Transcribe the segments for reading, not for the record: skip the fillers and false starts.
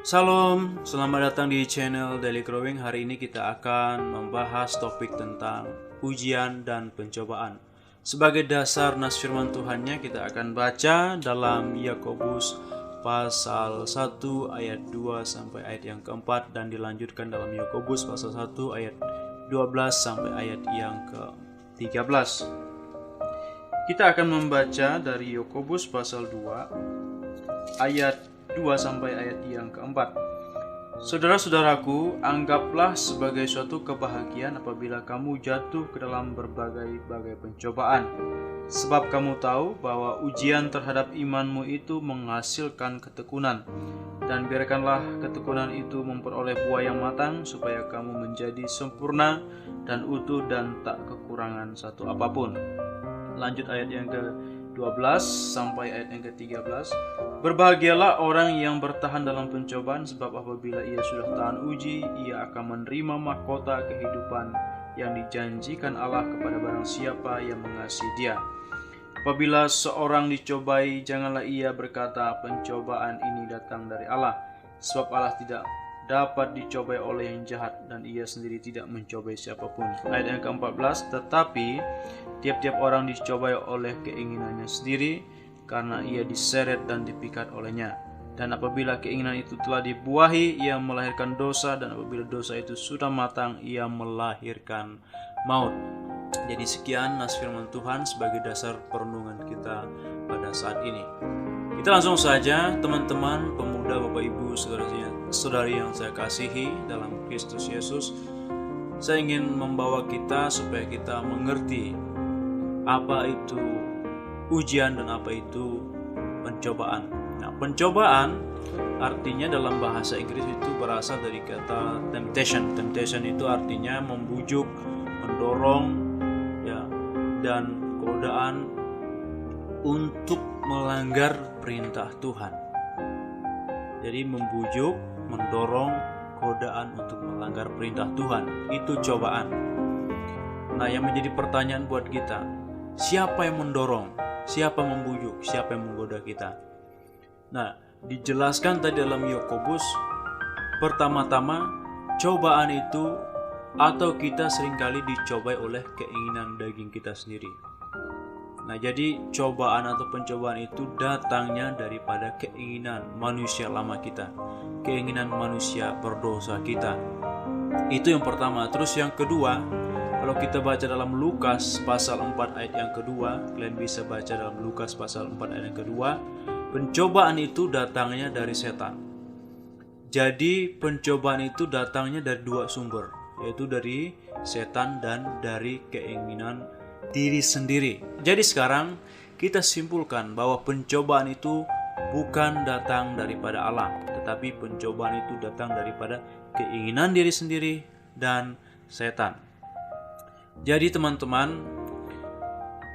Salam, selamat datang di channel Daily Growing. Hari ini kita akan membahas topik tentang ujian dan pencobaan. Sebagai dasar nas firman Tuhannya, kita akan baca dalam Yakobus pasal 1 ayat 2 sampai ayat yang keempat, dan dilanjutkan dalam Yakobus pasal 1 ayat 12 sampai ayat yang ke-13. Kita akan membaca dari Yakobus pasal 2 ayat 2 sampai ayat yang keempat. Saudara-saudaraku, anggaplah sebagai suatu kebahagiaan apabila kamu jatuh ke dalam berbagai-bagai pencobaan. Sebab kamu tahu bahwa ujian terhadap imanmu itu menghasilkan ketekunan. Dan biarkanlah ketekunan itu memperoleh buah yang matang, supaya kamu menjadi sempurna dan utuh dan tak kekurangan satu apapun. Lanjut ayat yang ke-12 sampai ayat yang ke-13. Berbahagialah orang yang bertahan dalam pencobaan, sebab apabila ia sudah tahan uji, ia akan menerima mahkota kehidupan yang dijanjikan Allah kepada barang siapa yang mengasihi Dia. Apabila seorang dicobai, janganlah ia berkata, pencobaan ini datang dari Allah, sebab Allah tidak dapat dicobai oleh yang jahat, dan ia sendiri tidak mencobai siapapun. Ayat yang ke-14, tetapi tiap-tiap orang dicobai oleh keinginannya sendiri, karena ia diseret dan dipikat olehnya. Dan apabila keinginan itu telah dibuahi, ia melahirkan dosa, dan apabila dosa itu sudah matang, ia melahirkan maut. Jadi sekian nas firman Tuhan sebagai dasar perenungan kita pada saat ini. Kita langsung saja, teman-teman, pemuda, Bapak Ibu, saudari yang saya kasihi dalam Kristus Yesus. Saya ingin membawa kita supaya kita mengerti apa itu ujian dan apa itu pencobaan. Nah, pencobaan artinya dalam bahasa Inggris itu berasal dari kata temptation. Temptation itu artinya membujuk, mendorong, ya, dan godaan untuk melanggar perintah Tuhan. Jadi membujuk, mendorong, godaan untuk melanggar perintah Tuhan, itu cobaan. Nah, yang menjadi pertanyaan buat kita, siapa yang mendorong? Siapa membujuk? Siapa yang menggoda kita? Nah, dijelaskan tadi dalam Yakobus, pertama-tama cobaan itu atau kita seringkali dicobai oleh keinginan daging kita sendiri. Nah, jadi cobaan atau pencobaan itu datangnya daripada keinginan manusia lama kita, keinginan manusia berdosa kita. Itu yang pertama. Terus yang kedua, kalau kita baca dalam Lukas pasal 4 ayat yang kedua, kalian bisa baca dalam Lukas pasal 4 ayat yang kedua, pencobaan itu datangnya dari setan. Jadi pencobaan itu datangnya dari dua sumber, yaitu dari setan dan dari keinginan diri sendiri. Jadi sekarang kita simpulkan bahwa pencobaan itu bukan datang daripada Allah, tetapi pencobaan itu datang daripada keinginan diri sendiri dan setan. Jadi teman-teman,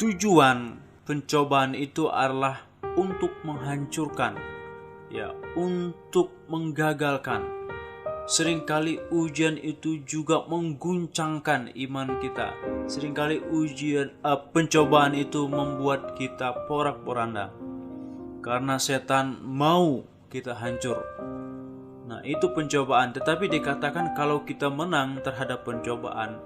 tujuan pencobaan itu adalah untuk menghancurkan, ya, untuk menggagalkan. Seringkali ujian itu juga mengguncangkan iman kita. Seringkali pencobaan itu membuat kita porak-poranda, karena setan mau kita hancur. Nah, itu pencobaan. Tetapi dikatakan kalau kita menang terhadap pencobaan,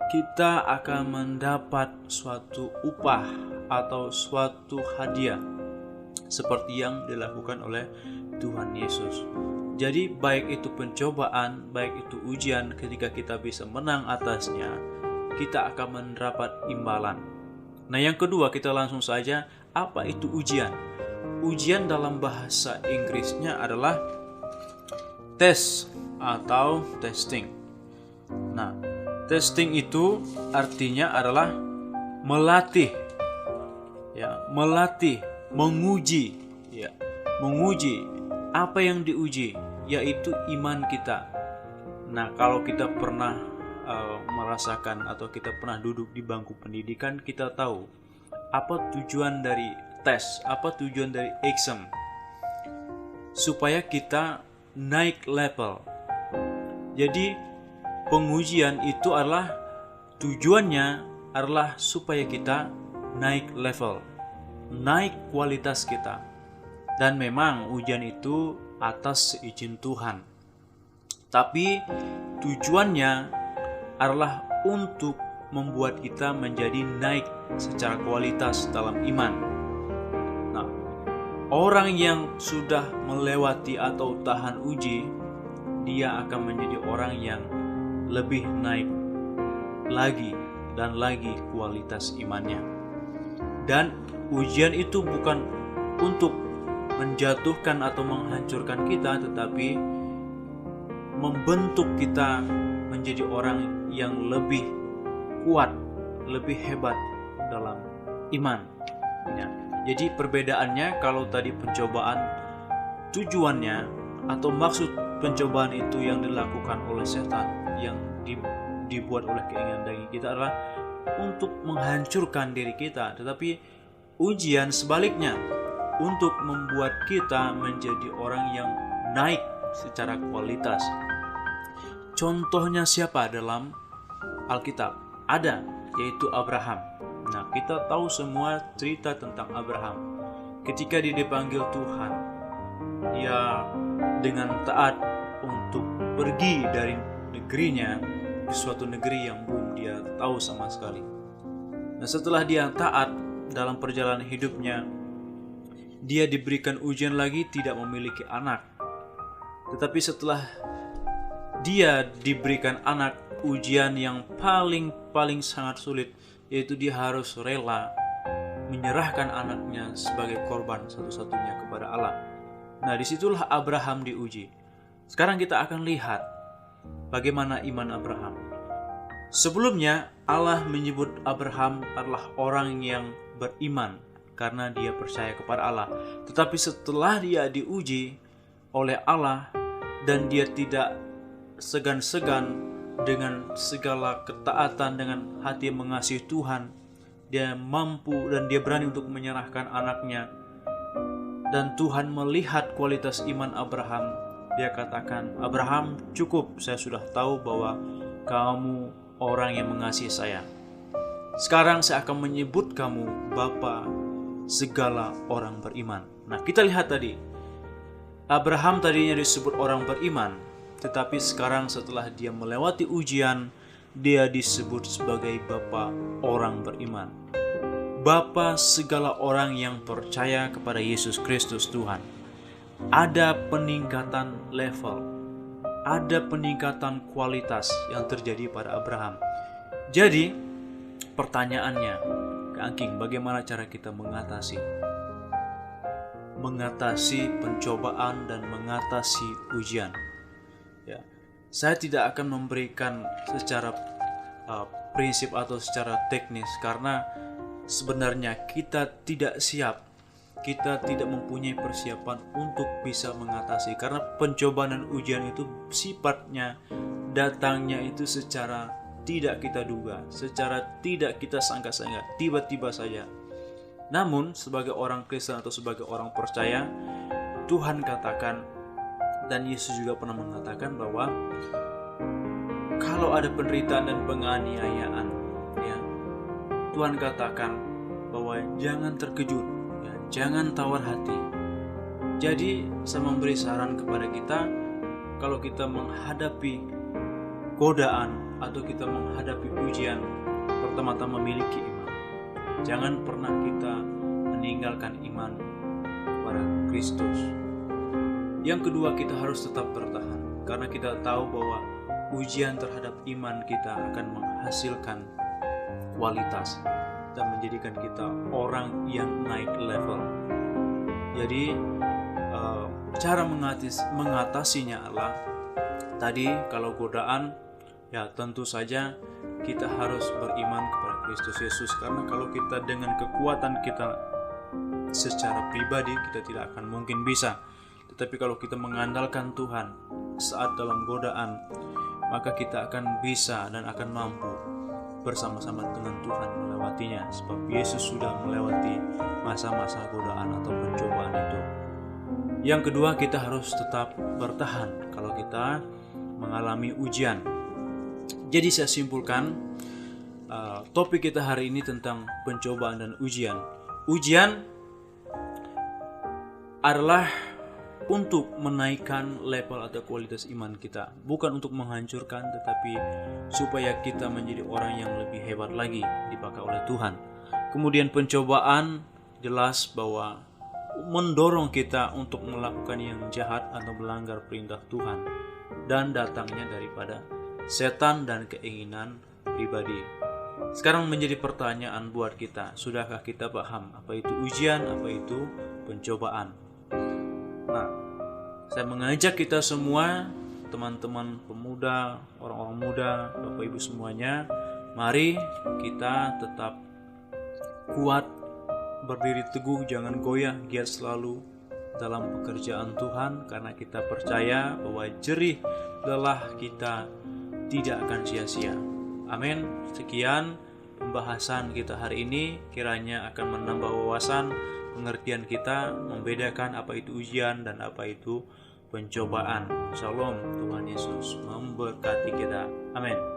kita akan mendapat suatu upah atau suatu hadiah seperti yang dilakukan oleh Tuhan Yesus. Jadi baik itu pencobaan, baik itu ujian, ketika kita bisa menang atasnya, kita akan mendapat imbalan. Nah, yang kedua, kita langsung saja, apa itu ujian? Ujian dalam bahasa Inggrisnya adalah test atau testing. Nah, testing itu artinya adalah melatih, ya, melatih, menguji, ya, menguji. Apa yang diuji? Yaitu iman kita. Nah, kalau kita pernah merasakan atau kita pernah duduk di bangku pendidikan, kita tahu apa tujuan dari tes, apa tujuan dari exam, supaya kita naik level. Jadi pengujian itu adalah tujuannya adalah supaya kita naik level, naik kualitas kita. Dan memang ujian itu atas izin Tuhan. Tapi tujuannya adalah untuk membuat kita menjadi naik secara kualitas dalam iman. Nah, orang yang sudah melewati atau tahan uji, dia akan menjadi orang yang lebih naik lagi dan lagi kualitas imannya. Dan ujian itu bukan untuk menjatuhkan atau menghancurkan kita, tetapi membentuk kita menjadi orang yang lebih kuat, lebih hebat dalam iman. Ya. Jadi perbedaannya, kalau tadi pencobaan tujuannya atau maksud pencobaan itu yang dilakukan oleh setan, yang dibuat oleh keinginan daging kita adalah untuk menghancurkan diri kita, tetapi ujian sebaliknya untuk membuat kita menjadi orang yang naik secara kualitas. Contohnya siapa dalam Alkitab? Ada, yaitu Abraham. Nah, kita tahu semua cerita tentang Abraham. Ketika dia dipanggil Tuhan, dia dengan taat untuk pergi dari negerinya ke suatu negeri yang belum dia tahu sama sekali. Nah, setelah dia taat dalam perjalanan hidupnya, dia diberikan ujian lagi, tidak memiliki anak. Tetapi setelah dia diberikan anak, ujian yang paling sangat sulit, yaitu dia harus rela menyerahkan anaknya sebagai korban satu-satunya kepada Allah. Nah, disitulah Abraham diuji. Sekarang kita akan lihat bagaimana iman Abraham. Sebelumnya Allah menyebut Abraham adalah orang yang beriman karena dia percaya kepada Allah. Tetapi setelah dia diuji oleh Allah dan dia tidak segan-segan dengan segala ketaatan, dengan hati yang mengasihi Tuhan, dia mampu dan dia berani untuk menyerahkan anaknya. Dan Tuhan melihat kualitas iman Abraham. Dia katakan, "Abraham, cukup, saya sudah tahu bahwa kamu orang yang mengasihi saya. Sekarang saya akan menyebut kamu Bapa segala orang beriman." Nah, kita lihat tadi, Abraham tadinya disebut orang beriman, tetapi sekarang setelah dia melewati ujian, dia disebut sebagai Bapa orang beriman. Bapa segala orang yang percaya kepada Yesus Kristus Tuhan. Ada peningkatan level, ada peningkatan kualitas yang terjadi pada Abraham. Jadi, pertanyaannya, Kak Angking, bagaimana cara kita mengatasi pencobaan dan mengatasi ujian? Ya, saya tidak akan memberikan secara prinsip atau secara teknis, karena sebenarnya kita tidak siap, kita tidak mempunyai persiapan untuk bisa mengatasi, karena pencobaan dan ujian itu sifatnya datangnya itu secara tidak kita duga, secara tidak kita sangka-sangka, tiba-tiba saja. Namun sebagai orang Kristen atau sebagai orang percaya, Tuhan katakan, dan Yesus juga pernah mengatakan bahwa kalau ada penderitaan dan penganiayaan, ya, Tuhan katakan bahwa jangan terkejut, ya, jangan tawar hati. Jadi saya memberi saran kepada kita, kalau kita menghadapi godaan atau kita menghadapi ujian, pertama-tama miliki iman. Jangan pernah kita meninggalkan iman kepada Kristus. Yang kedua, kita harus tetap bertahan, karena kita tahu bahwa ujian terhadap iman kita akan menghasilkan kualitas dan menjadikan kita orang yang naik level. Jadi cara mengatasinya adalah tadi, kalau godaan, ya tentu saja kita harus beriman kepada Kristus Yesus, karena kalau kita dengan kekuatan kita secara pribadi, kita tidak akan mungkin bisa. Tetapi kalau kita mengandalkan Tuhan saat dalam godaan, maka kita akan bisa dan akan mampu bersama-sama dengan Tuhan melewatinya, sebab Yesus sudah melewati masa-masa godaan atau pencobaan itu. Yang kedua, kita harus tetap bertahan kalau kita mengalami ujian. Jadi saya simpulkan, topik kita hari ini tentang pencobaan dan ujian. Ujian adalah untuk menaikkan level atau kualitas iman kita, bukan untuk menghancurkan, tetapi supaya kita menjadi orang yang lebih hebat lagi dipakai oleh Tuhan. Kemudian pencobaan jelas bahwa mendorong kita untuk melakukan yang jahat atau melanggar perintah Tuhan, dan datangnya daripada setan dan keinginan pribadi. Sekarang menjadi pertanyaan buat kita, sudahkah kita paham apa itu ujian, apa itu pencobaan? Nah, saya mengajak kita semua, teman-teman pemuda, orang-orang muda, Bapak Ibu semuanya, mari kita tetap kuat, berdiri teguh, jangan goyah, giat selalu dalam pekerjaan Tuhan, karena kita percaya bahwa jerih lelah kita tidak akan sia-sia. Amin. Sekian pembahasan kita hari ini, kiranya akan menambah wawasan pengertian kita, membedakan apa itu ujian dan apa itu pencobaan. Shalom, Tuhan Yesus memberkati kita. Amin.